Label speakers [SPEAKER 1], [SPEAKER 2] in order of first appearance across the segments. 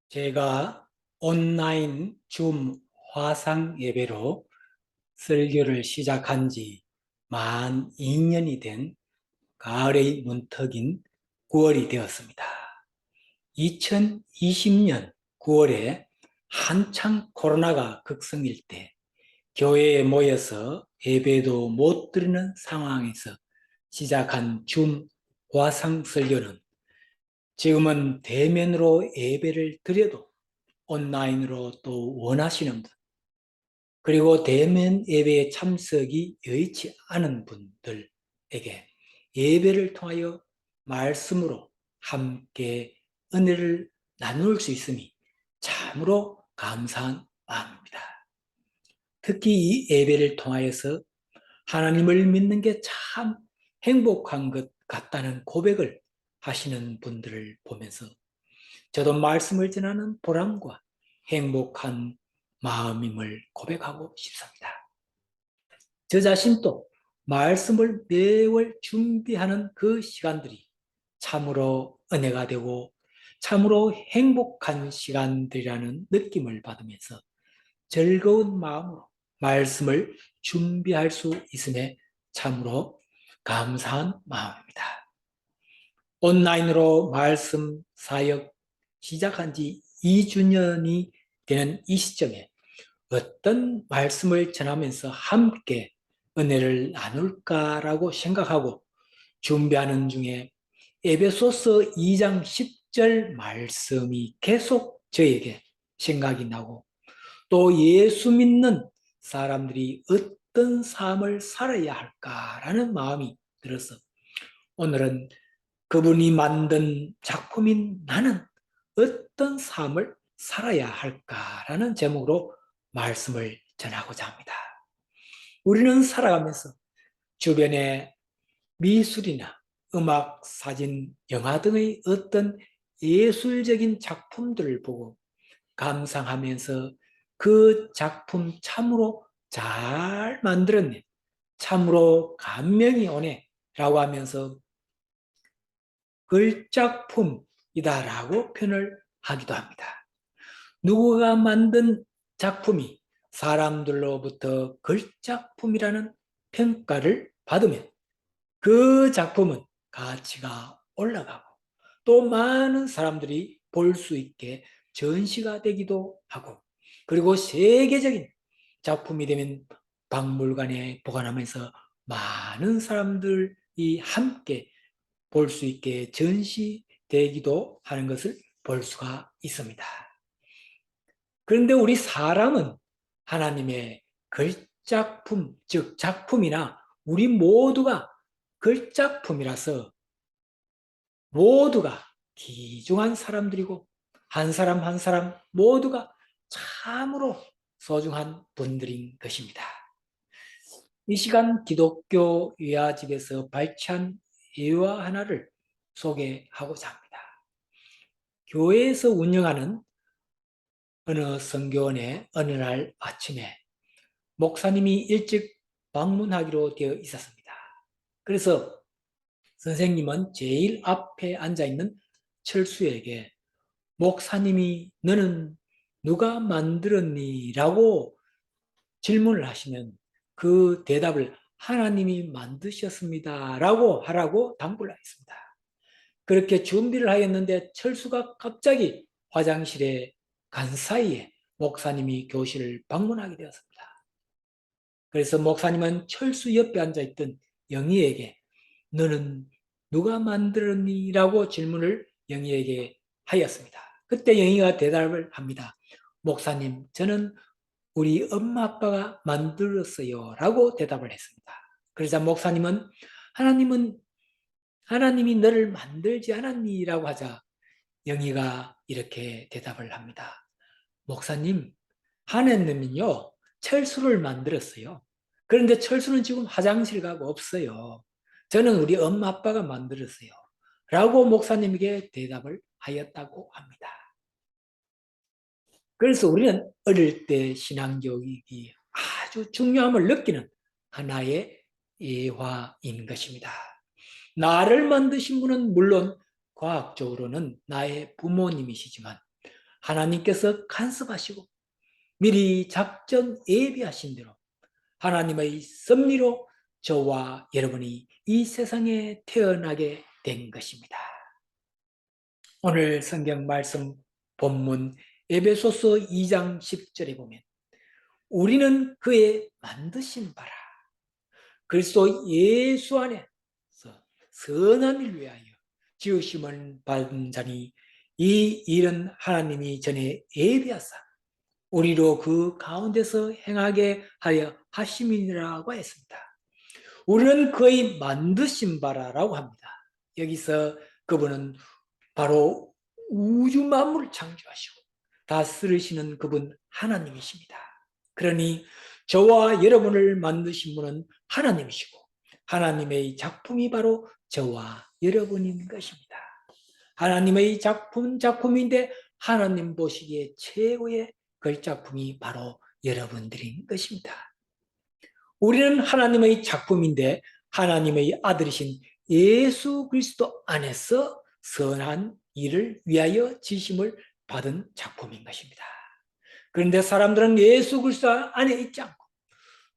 [SPEAKER 1] 제가 온라인 줌 화상 예배로 설교를 시작한 지 만 2년이 된 가을의 문턱인 9월이 되었습니다. 2020년 9월에 한창 코로나가 극성일 때 교회에 모여서 예배도 못 드리는 상황에서 시작한 줌 화상 설교는 지금은 대면으로 예배를 드려도 온라인으로 또 원하시는 분, 그리고 대면 예배에 참석이 여의치 않은 분들에게 예배를 통하여 말씀으로 함께 은혜를 나눌 수 있음이 참으로 감사한 마음입니다. 특히 이 예배를 통하여서 하나님을 믿는 게 참 행복한 것 같다는 고백을 하시는 분들을 보면서 저도 말씀을 전하는 보람과 행복한 마음임을 고백하고 싶습니다. 저 자신도 말씀을 매월 준비하는 그 시간들이 참으로 은혜가 되고 참으로 행복한 시간들이라는 느낌을 받으면서 즐거운 마음으로 말씀을 준비할 수 있음에 참으로 감사한 마음입니다. 온라인으로 말씀 사역 시작한 지 2주년이 되는 이 시점에 어떤 말씀을 전하면서 함께 은혜를 나눌까라고 생각하고 준비하는 중에 에베소서 2장 10절 말씀이 계속 저에게 생각이 나고 또 예수 믿는 사람들이 어떤 삶을 살아야 할까라는 마음이 들어서 오늘은 그분이 만든 작품인 나는 어떤 삶을 살아야 할까라는 제목으로 말씀을 전하고자 합니다. 우리는 살아가면서 주변에 미술이나 음악, 사진, 영화 등의 어떤 예술적인 작품들을 보고 감상하면서 그 작품 참으로 잘 만들었네, 참으로 감명이 오네 라고 하면서 걸작품이다라고 표현을 하기도 합니다. 누구가 만든 작품이 사람들로부터 걸작품이라는 평가를 받으면 그 작품은 가치가 올라가고 또 많은 사람들이 볼 수 있게 전시가 되기도 하고, 그리고 세계적인 작품이 되면 박물관에 보관하면서 많은 사람들이 함께 볼 수 있게 전시되기도 하는 것을 볼 수가 있습니다. 그런데 우리 사람은 하나님의 걸작품, 즉 작품이나 우리 모두가 걸작품이라서 모두가 귀중한 사람들이고 한 사람 한 사람 모두가 참으로 소중한 분들인 것입니다. 이 시간 기독교 유아집에서 발췌한 예화 하나를 소개하고자 합니다. 교회에서 운영하는 어느 선교원에 어느 날 아침에 목사님이 일찍 방문하기로 되어 있었습니다. 그래서 선생님은 제일 앞에 앉아있는 철수에게 목사님이 너는 누가 만들었니? 라고 질문을 하시면 그 대답을 하나님이 만드셨습니다 라고 하라고 당부를 했습니다. 그렇게 준비를 하였는데 철수가 갑자기 화장실에 간 사이에 목사님이 교실을 방문하게 되었습니다. 그래서 목사님은 철수 옆에 앉아있던 영희에게 너는 누가 만들었니? 라고 질문을 영희에게 하였습니다. 그때 영희가 대답을 합니다. 목사님, 저는 우리 엄마 아빠가 만들었어요 라고 대답을 했습니다. 그러자 목사님은 하나님이 너를 만들지 않았니? 라고 하자 영희가 이렇게 대답을 합니다. 목사님, 하나님은요 철수를 만들었어요. 그런데 철수는 지금 화장실 가고 없어요. 저는 우리 엄마 아빠가 만들었어요 라고 목사님에게 대답을 하였다고 합니다. 그래서 우리는 어릴 때 신앙교육이 아주 중요함을 느끼는 하나의 예화인 것입니다. 나를 만드신 분은 물론 과학적으로는 나의 부모님이시지만 하나님께서 간섭하시고 미리 작전 예비하신 대로 하나님의 섭리로 저와 여러분이 이 세상에 태어나게 된 것입니다. 오늘 성경 말씀 본문 에베소서 2장 10절에 보면 우리는 그의 만드신 바라 그리스도 예수 안에서 선한 일 위하여 지으심을 받은 자니 이 일은 하나님이 전에 예비하사 우리로 그 가운데서 행하게 하려 하심이라고 했습니다. 우리는 그의 만드신 바라라고 합니다. 여기서 그분은 바로 우주 만물을 창조하시고 다스리시는 그분 하나님이십니다. 그러니 저와 여러분을 만드신 분은 하나님이시고 하나님의 작품이 바로 저와 여러분인 것입니다. 하나님의 작품인데 하나님 보시기에 최고의 그 작품이 바로 여러분들인 것입니다. 우리는 하나님의 작품인데 하나님의 아들이신 예수 그리스도 안에서 선한 일을 위하여 지심을 받은 작품인 것입니다. 그런데 사람들은 예수 그리스도 안에 있지 않고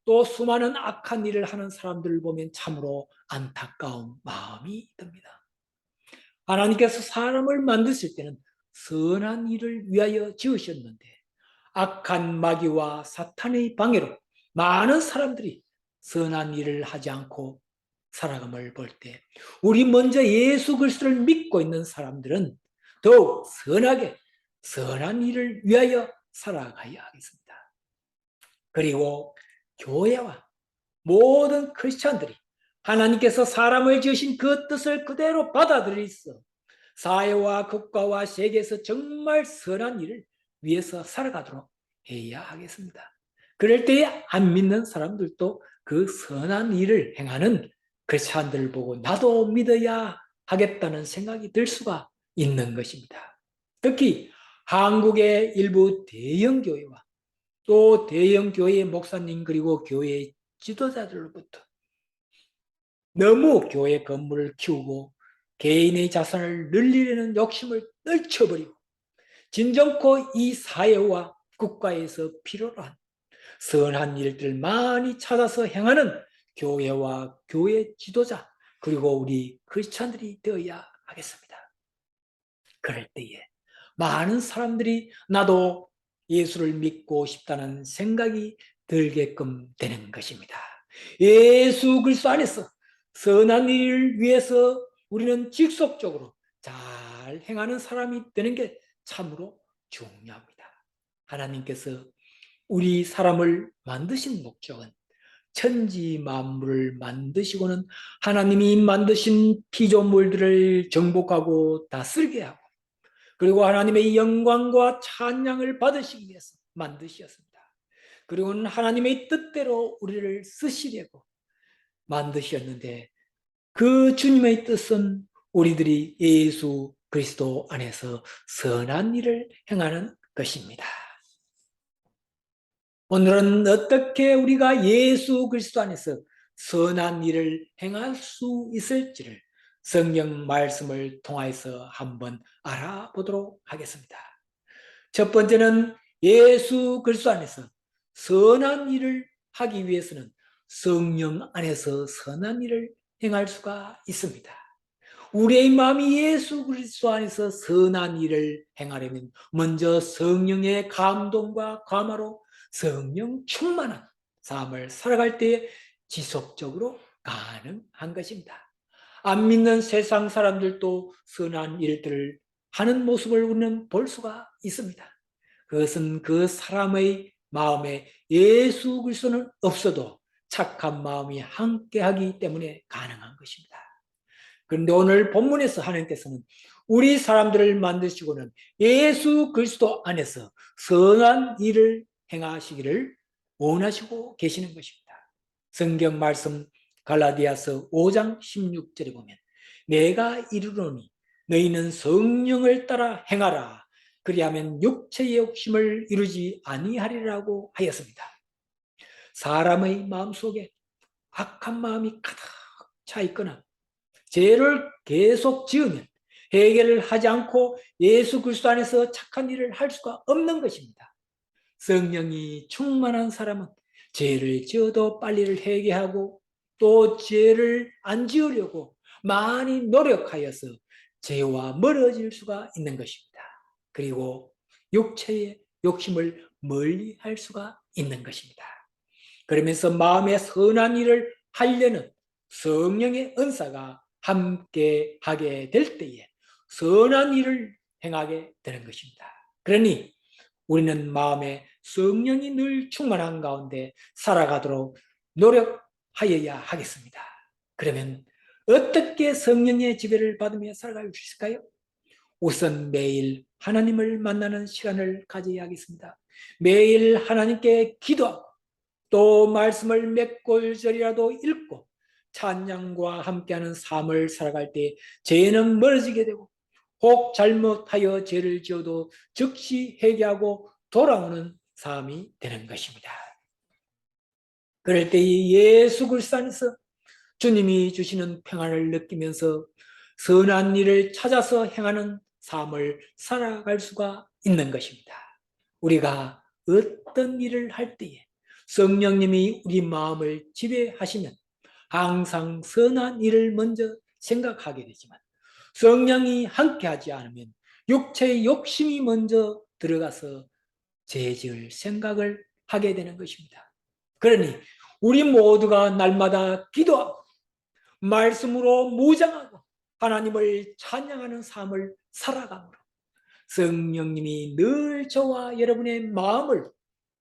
[SPEAKER 1] 또 수많은 악한 일을 하는 사람들을 보면 참으로 안타까운 마음이 듭니다. 하나님께서 사람을 만드실 때는 선한 일을 위하여 지으셨는데 악한 마귀와 사탄의 방해로 많은 사람들이 선한 일을 하지 않고 살아감을 볼 때 우리 먼저 예수 그리스도를 믿고 있는 사람들은 더욱 선하게 선한 일을 위하여 살아가야 하겠습니다. 그리고 교회와 모든 크리스찬들이 하나님께서 사람을 지으신 그 뜻을 그대로 받아들이서 사회와 국가와 세계에서 정말 선한 일을 위해서 살아가도록 해야 하겠습니다. 그럴 때에 안 믿는 사람들도 그 선한 일을 행하는 크리스찬들을 보고 나도 믿어야 하겠다는 생각이 들 수가 있는 것입니다. 특히 한국의 일부 대형 교회와 또 대형 교회의 목사님 그리고 교회의 지도자들로부터 너무 교회 건물을 키우고 개인의 자산을 늘리려는 욕심을 떨쳐버리고 진정코 이 사회와 국가에서 필요로 한 선한 일들 많이 찾아서 행하는 교회와 교회 지도자 그리고 우리 크리스찬들이 되어야 하겠습니다. 그럴 때에 많은 사람들이 나도 예수를 믿고 싶다는 생각이 들게끔 되는 것입니다. 예수 그리스도 안에서 선한 일을 위해서 우리는 직속적으로 잘 행하는 사람이 되는 게 참으로 중요합니다. 하나님께서 우리 사람을 만드신 목적은 천지 만물을 만드시고는 하나님이 만드신 피조물들을 정복하고 다스리게 하고 그리고 하나님의 영광과 찬양을 받으시기 위해서 만드셨습니다. 그리고는 하나님의 뜻대로 우리를 쓰시려고 만드셨는데 그 주님의 뜻은 우리들이 예수 그리스도 안에서 선한 일을 행하는 것입니다. 오늘은 어떻게 우리가 예수 그리스도 안에서 선한 일을 행할 수 있을지를 성경 말씀을 통해서 한번 알아보도록 하겠습니다. 첫 번째는 예수 그리스도 안에서 선한 일을 하기 위해서는 성령 안에서 선한 일을 행할 수가 있습니다. 우리의 마음이 예수 그리스도 안에서 선한 일을 행하려면 먼저 성령의 감동과 감화로 성령 충만한 삶을 살아갈 때 지속적으로 가능한 것입니다. 안 믿는 세상 사람들도 선한 일들을 하는 모습을 우리는 볼 수가 있습니다. 그것은 그 사람의 마음에 예수 그리스도는 없어도 착한 마음이 함께하기 때문에 가능한 것입니다. 그런데 오늘 본문에서 하나님께서는 우리 사람들을 만드시고는 예수 그리스도 안에서 선한 일을 행하시기를 원하시고 계시는 것입니다. 성경 말씀 갈라디아서 5장 16절에 보면 내가 이르노니 너희는 성령을 따라 행하라 그리하면 육체의 욕심을 이루지 아니하리라고 하였습니다. 사람의 마음속에 악한 마음이 가득 차 있거나 죄를 계속 지으면 회개를 하지 않고 예수 그리스도 안에서 착한 일을 할 수가 없는 것입니다. 성령이 충만한 사람은 죄를 지어도 빨리를 회개하고 또 죄를 안 지으려고 많이 노력하여서 죄와 멀어질 수가 있는 것입니다. 그리고 육체의 욕심을 멀리 할 수가 있는 것입니다. 그러면서 마음의 선한 일을 하려는 성령의 은사가 함께 하게 될 때에 선한 일을 행하게 되는 것입니다. 그러니 우리는 마음에 성령이 늘 충만한 가운데 살아가도록 노력하여야 하겠습니다. 그러면 어떻게 성령의 지배를 받으며 살아갈 수 있을까요? 우선 매일 하나님을 만나는 시간을 가져야 하겠습니다. 매일 하나님께 기도하고 또 말씀을 몇 골절이라도 읽고 찬양과 함께하는 삶을 살아갈 때 죄는 멀어지게 되고 혹 잘못하여 죄를 지어도 즉시 회개하고 돌아오는 삶이 되는 것입니다. 그럴 때 예수 그리스도 안에서 주님이 주시는 평안을 느끼면서 선한 일을 찾아서 행하는 삶을 살아갈 수가 있는 것입니다. 우리가 어떤 일을 할 때에 성령님이 우리 마음을 지배하시면 항상 선한 일을 먼저 생각하게 되지만 성령이 함께하지 않으면 육체의 욕심이 먼저 들어가서 죄 지을 생각을 하게 되는 것입니다. 그러니 우리 모두가 날마다 기도하고 말씀으로 무장하고 하나님을 찬양하는 삶을 살아가므로 성령님이 늘 저와 여러분의 마음을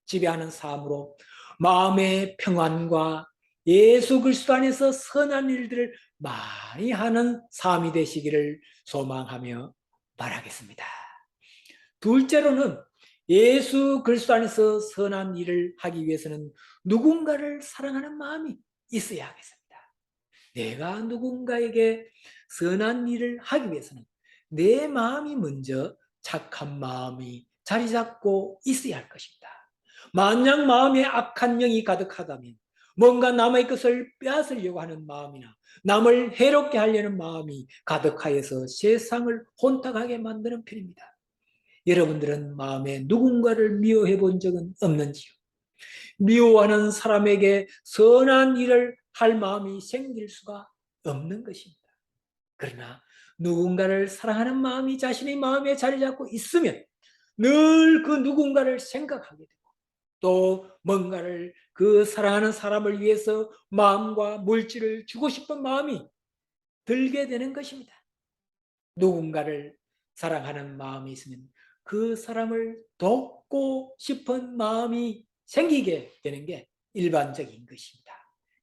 [SPEAKER 1] 지배하는 삶으로 마음의 평안과 예수 그리스도 안에서 선한 일들을 많이 하는 삶이 되시기를 소망하며 바라겠습니다. 둘째로는 예수 그리스도 안에서 선한 일을 하기 위해서는 누군가를 사랑하는 마음이 있어야 하겠습니다. 내가 누군가에게 선한 일을 하기 위해서는 내 마음이 먼저 착한 마음이 자리 잡고 있어야 할 것입니다. 만약 마음에 악한 영이 가득하다면 뭔가 남의 것을 빼앗으려고 하는 마음이나 남을 해롭게 하려는 마음이 가득하여서 세상을 혼탁하게 만드는 편입니다. 여러분들은 마음에 누군가를 미워해 본 적은 없는지요? 미워하는 사람에게 선한 일을 할 마음이 생길 수가 없는 것입니다. 그러나 누군가를 사랑하는 마음이 자신의 마음에 자리 잡고 있으면 늘 그 누군가를 생각하게 되고 또 뭔가를 그 사랑하는 사람을 위해서 마음과 물질을 주고 싶은 마음이 들게 되는 것입니다. 누군가를 사랑하는 마음이 있으면 그 사람을 돕고 싶은 마음이 생기게 되는 게 일반적인 것입니다.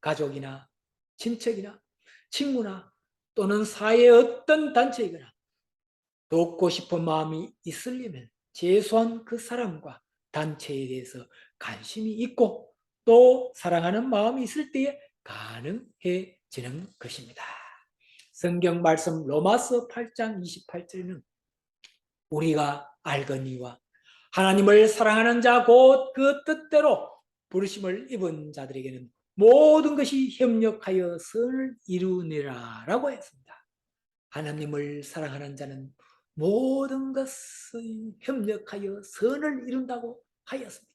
[SPEAKER 1] 가족이나 친척이나 친구나 또는 사회의 어떤 단체이거나 돕고 싶은 마음이 있으려면 최소한 그 사람과 단체에 대해서 관심이 있고 또 사랑하는 마음이 있을 때에 가능해지는 것입니다. 성경 말씀 로마서 8장 28절에는 우리가 알거니와 하나님을 사랑하는 자 곧 그 뜻대로 부르심을 입은 자들에게는 모든 것이 협력하여 선을 이루느니라 라고 했습니다. 하나님을 사랑하는 자는 모든 것이 협력하여 선을 이룬다고 하였습니다.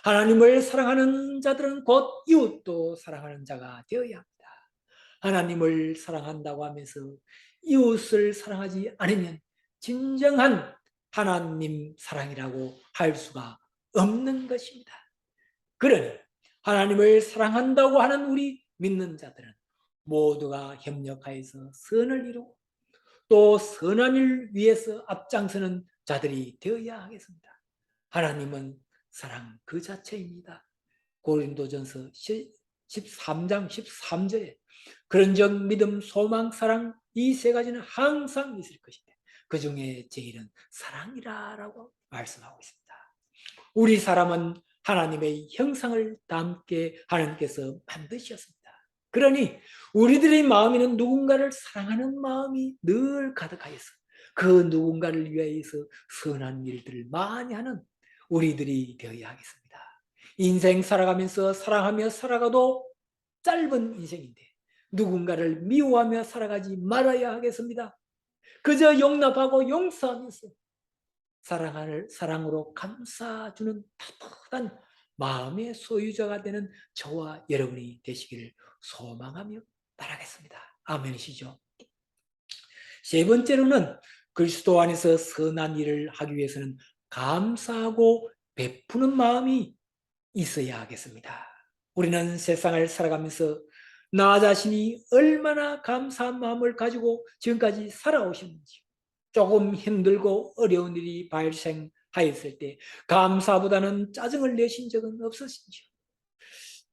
[SPEAKER 1] 하나님을 사랑하는 자들은 곧 이웃도 사랑하는 자가 되어야 합니다. 하나님을 사랑한다고 하면서 이웃을 사랑하지 않으면 진정한 하나님 사랑이라고 할 수가 없는 것입니다. 그러니 하나님을 사랑한다고 하는 우리 믿는 자들은 모두가 협력하여서 선을 이루고 또 선한 일 위해서 앞장서는 자들이 되어야 하겠습니다. 하나님은 사랑 그 자체입니다. 고린도전서 13장 13절에 그런즉 믿음, 소망, 사랑 이 세 가지는 항상 있을 것인데 그 중에 제일은 사랑이라고 말씀하고 있습니다. 우리 사람은 하나님의 형상을 담게 하나님께서 만드셨습니다. 그러니 우리들의 마음에는 누군가를 사랑하는 마음이 늘 가득하여서 그 누군가를 위하여서 선한 일들을 많이 하는 우리들이 되어야 하겠습니다. 인생 살아가면서 사랑하며 살아가도 짧은 인생인데 누군가를 미워하며 살아가지 말아야 하겠습니다. 그저 용납하고 용서하면서 사랑으로 감싸주는 따뜻한 마음의 소유자가 되는 저와 여러분이 되시기를 소망하며 바라겠습니다. 아멘이시죠? 세 번째로는 그리스도 안에서 선한 일을 하기 위해서는 감사하고 베푸는 마음이 있어야 하겠습니다. 우리는 세상을 살아가면서 나 자신이 얼마나 감사한 마음을 가지고 지금까지 살아오셨는지, 조금 힘들고 어려운 일이 발생하였을 때 감사보다는 짜증을 내신 적은 없으신지요?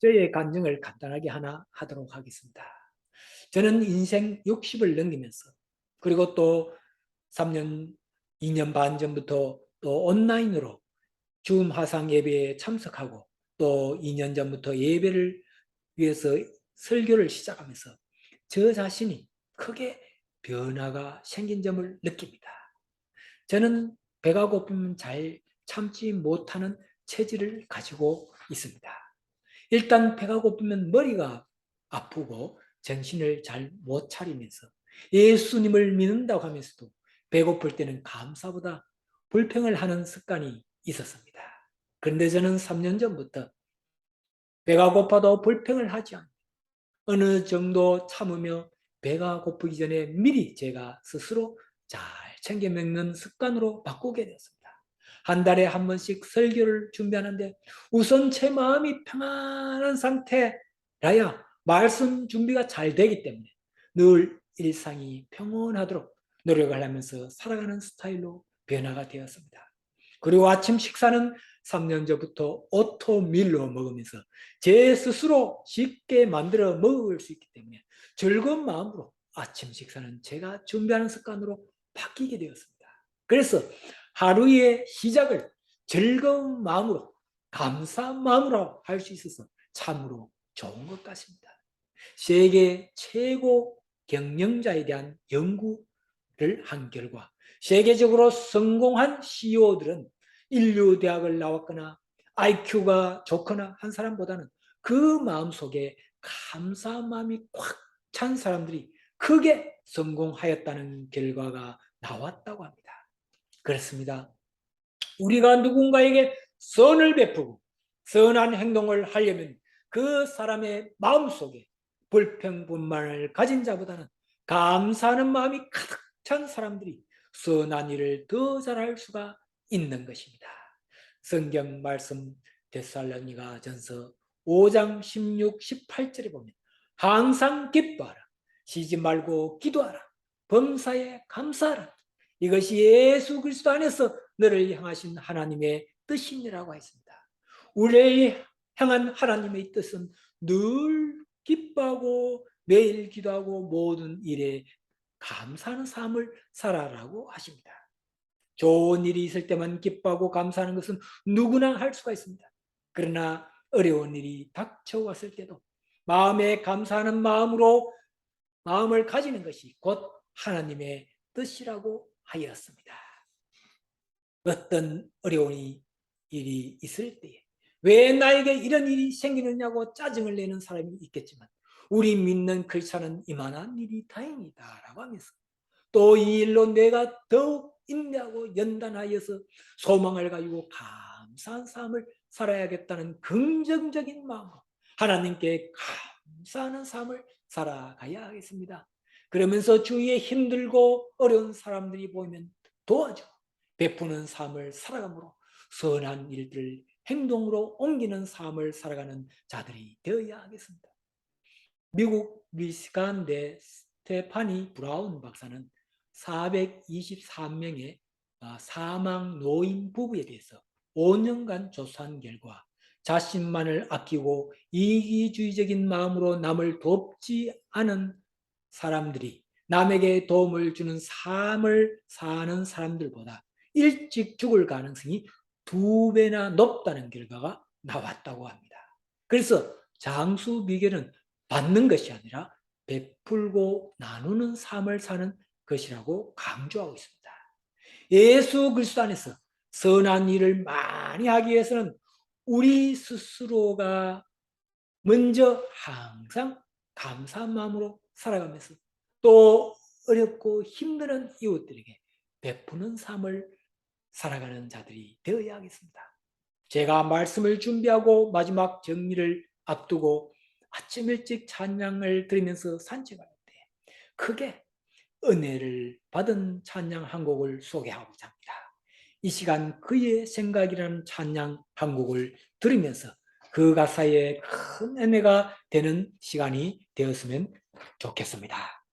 [SPEAKER 1] 저의 간증을 간단하게 하나 하도록 하겠습니다. 저는 인생 60을 넘기면서, 그리고 또 3년, 2년 반 전부터 또 온라인으로 줌 화상 예배에 참석하고, 또 2년 전부터 예배를 위해서 설교를 시작하면서 저 자신이 크게 변화가 생긴 점을 느낍니다. 저는 배가 고프면 잘 참지 못하는 체질을 가지고 있습니다. 일단 배가 고프면 머리가 아프고 정신을 잘 못 차리면서 예수님을 믿는다고 하면서도 배고플 때는 감사보다 불평을 하는 습관이 있었습니다. 그런데 저는 3년 전부터 배가 고파도 불평을 하지 않고 어느 정도 참으며 배가 고프기 전에 미리 제가 스스로 잘 챙겨 먹는 습관으로 바꾸게 되었습니다. 한 달에 한 번씩 설교를 준비하는데 우선 제 마음이 평안한 상태라야 말씀 준비가 잘 되기 때문에 늘 일상이 평온하도록 노력을 하면서 살아가는 스타일로 변화가 되었습니다. 그리고 아침 식사는 3년 전부터 오토밀로 먹으면서 제 스스로 쉽게 만들어 먹을 수 있기 때문에 즐거운 마음으로 아침 식사는 제가 준비하는 습관으로 바뀌게 되었습니다. 그래서 하루의 시작을 즐거운 마음으로, 감사한 마음으로 할 수 있어서 참으로 좋은 것 같습니다. 세계 최고 경영자에 대한 연구를 한 결과 세계적으로 성공한 CEO들은 인류대학을 나왔거나 IQ가 좋거나 한 사람보다는 그 마음속에 감사한 마음이 꽉 찬 사람들이 크게 성공하였다는 결과가 나왔다고 합니다. 그렇습니다. 우리가 누군가에게 선을 베푸고 선한 행동을 하려면 그 사람의 마음속에 불평분만을 가진 자보다는 감사하는 마음이 가득 찬 사람들이 선한 일을 더 잘할 수가 있는 것입니다. 성경 말씀 데살로니가 전서 5장 16, 18절에 보면 항상 기뻐하라, 쉬지 말고 기도하라, 범사에 감사하라, 이것이 예수 그리스도 안에서 너를 향하신 하나님의 뜻이니라고 했습니다. 우리를 향한 하나님의 뜻은 늘 기뻐하고 매일 기도하고 모든 일에 감사하는 삶을 살아라고 하십니다. 좋은 일이 있을 때만 기뻐하고 감사하는 것은 누구나 할 수가 있습니다. 그러나 어려운 일이 닥쳐왔을 때도 마음에 감사하는 마음을 가지는 것이 곧 하나님의 뜻이라고 하였습니다. 어떤 어려운 일이 있을 때에 왜 나에게 이런 일이 생기느냐고 짜증을 내는 사람이 있겠지만 우리 믿는 크리스찬은 이만한 일이 다행이다라고 하면서 또 이 일로 내가 더욱 인내하고 연단하여서 소망을 가지고 감사한 삶을 살아야겠다는 긍정적인 마음으로 하나님께 감사하는 삶을 살아가야 하겠습니다. 그러면서 주위에 힘들고 어려운 사람들이 보이면 도와줘 베푸는 삶을 살아감으로 선한 일들을 행동으로 옮기는 삶을 살아가는 자들이 되어야 하겠습니다. 미국 미시간대 스테파니 브라운 박사는 423명의 사망 노인 부부에 대해서 5년간 조사한 결과 자신만을 아끼고 이기주의적인 마음으로 남을 돕지 않은 사람들이 남에게 도움을 주는 삶을 사는 사람들보다 일찍 죽을 가능성이 2배나 높다는 결과가 나왔다고 합니다. 그래서 장수 비결은 받는 것이 아니라 베풀고 나누는 삶을 사는 것이라고 강조하고 있습니다. 예수 그리스도 안에서 선한 일을 많이 하기 위해서는 우리 스스로가 먼저 항상 감사한 마음으로 살아가면서 또 어렵고 힘든 이웃들에게 베푸는 삶을 살아가는 자들이 되어야 하겠습니다. 제가 말씀을 준비하고 마지막 정리를 앞두고 아침 일찍 찬양을 들으면서 산책할 때 크게 은혜를 받은 찬양 한 곡을 소개하고자 합니다. 이 시간 그의 생각이라는 찬양 한 곡을 들으면서 그 가사에 큰 은혜가 되는 시간이 되었으면 좋겠습니다.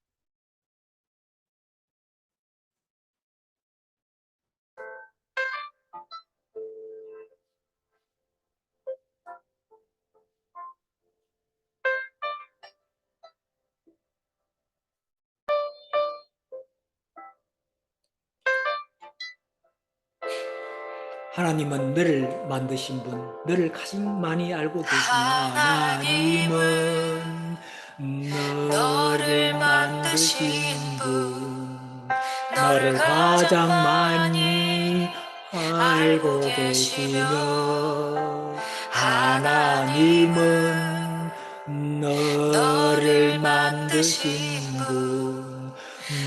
[SPEAKER 1] 하나님은 너를 만드신 분, 너를 가장 많이 알고 계시며 하나님은 너를 만드신 분, 너를 가장 많이 알고 계시며 하나님은 너를 만드신 분,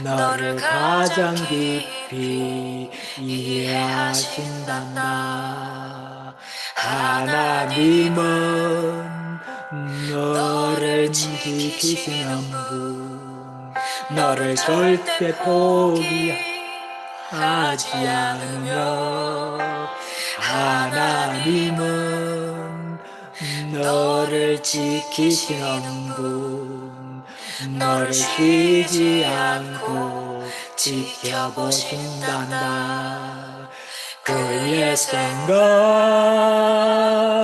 [SPEAKER 1] 너를 가장 깊이 이해하신단다. 하나님은 너를 지키시는 분, 너를 절대 포기하지 않으며 하나님은 너를 지키시는 분, 너를 쉬지 않고 지켜보신단다. 그의 생각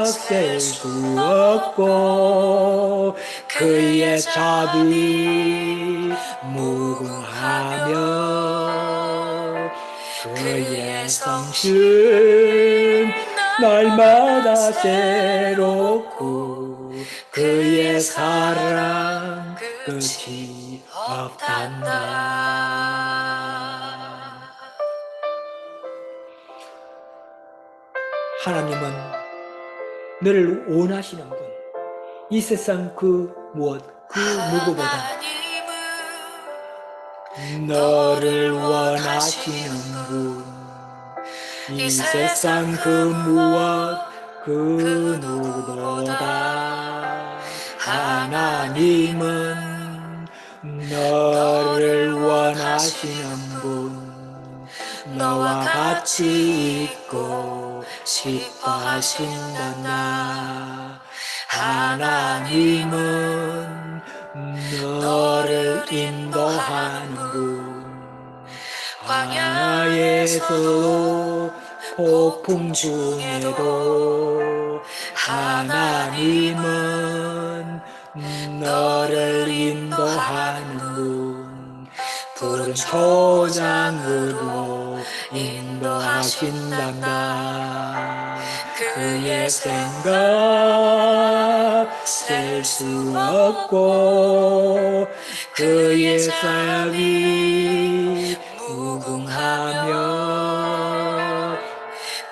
[SPEAKER 1] 셀 수 없고 그의 자비 무궁하며 그의 성실 날마다 새롭고 그의 사랑 끝이 없단다. 하나님은 너를 원하시는 분, 이 세상 그 무엇 그 누구보다 너를 원하시는 분, 이 세상 그 무엇 그 누구보다 하나님은 너를 원하시는 분, 너와 같이 있고 싶어 하신단다. 하나님은 너를 인도하는 분, 광야에서도 폭풍 중에도 하나님은 너를 인도하는 분, 푸른 초장으로 인도하신단다. 그의 생각 셀 수 없고 그의 사역이 무궁하며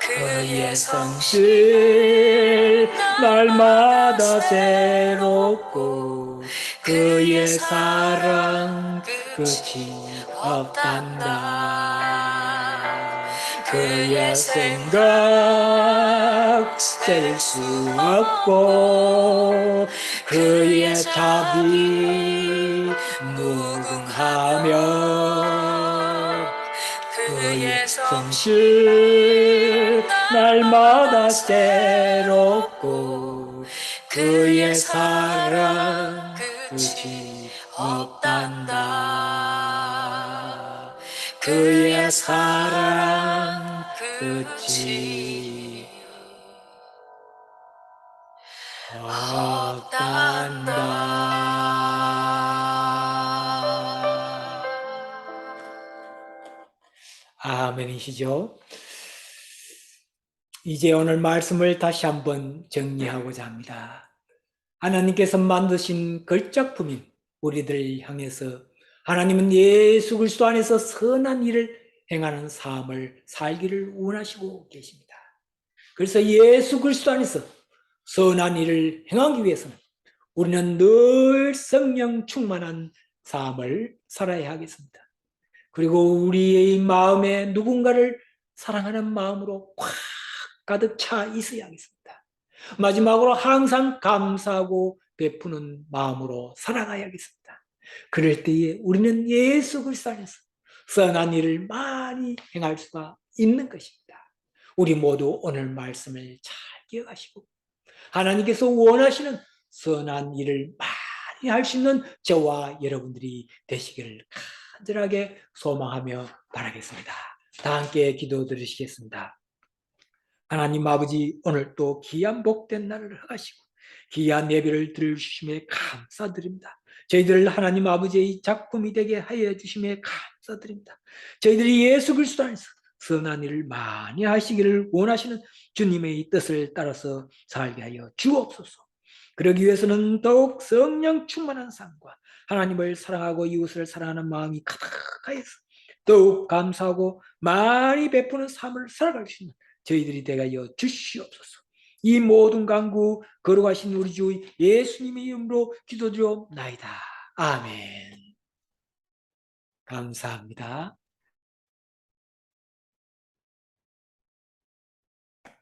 [SPEAKER 1] 그의 성실 날마다 새롭고 그의 사랑 끝이 없단다. 그의 생각 셀 수 없고 그의 자비 무궁하며 그의 성실 날마다 새롭고 그의 사랑 끝이 없단다. 그의 사랑 끝이 없단다. 아멘이시죠? 이제 오늘 말씀을 다시 한번 정리하고자 합니다. 하나님께서 만드신 걸작품인 우리들을 향해서 하나님은 예수 그리스도 안에서 선한 일을 행하는 삶을 살기를 원하시고 계십니다. 그래서 예수 그리스도 안에서 선한 일을 행하기 위해서는 우리는 늘 성령 충만한 삶을 살아야 하겠습니다. 그리고 우리의 마음에 누군가를 사랑하는 마음으로 꽉 가득 차 있어야 하겠습니다. 마지막으로 항상 감사하고 베푸는 마음으로 살아가야겠습니다. 그럴 때에 우리는 예수 그리스도 안에서 선한 일을 많이 행할 수가 있는 것입니다. 우리 모두 오늘 말씀을 잘 기억하시고 하나님께서 원하시는 선한 일을 많이 할 수 있는 저와 여러분들이 되시기를 간절하게 소망하며 바라겠습니다. 다 함께 기도 드리시겠습니다. 하나님 아버지, 오늘 또 귀한 복된 날을 허가시고 귀한 예배를 들으심에 감사드립니다. 저희들 하나님 아버지의 작품이 되게 하여 주심에 감사드립니다. 저희들이 예수 그리스도 안에서 선한 일을 많이 하시기를 원하시는 주님의 뜻을 따라서 살게 하여 주옵소서. 그러기 위해서는 더욱 성령 충만한 삶과 하나님을 사랑하고 이웃을 사랑하는 마음이 가득하여서 더욱 감사하고 많이 베푸는 삶을 살아갈 수 있는 저희들이 되게 주시옵소서. 이 모든 간구 거룩하신 우리 주 예수님의 이름으로 기도드려옵나이다. 아멘. 감사합니다.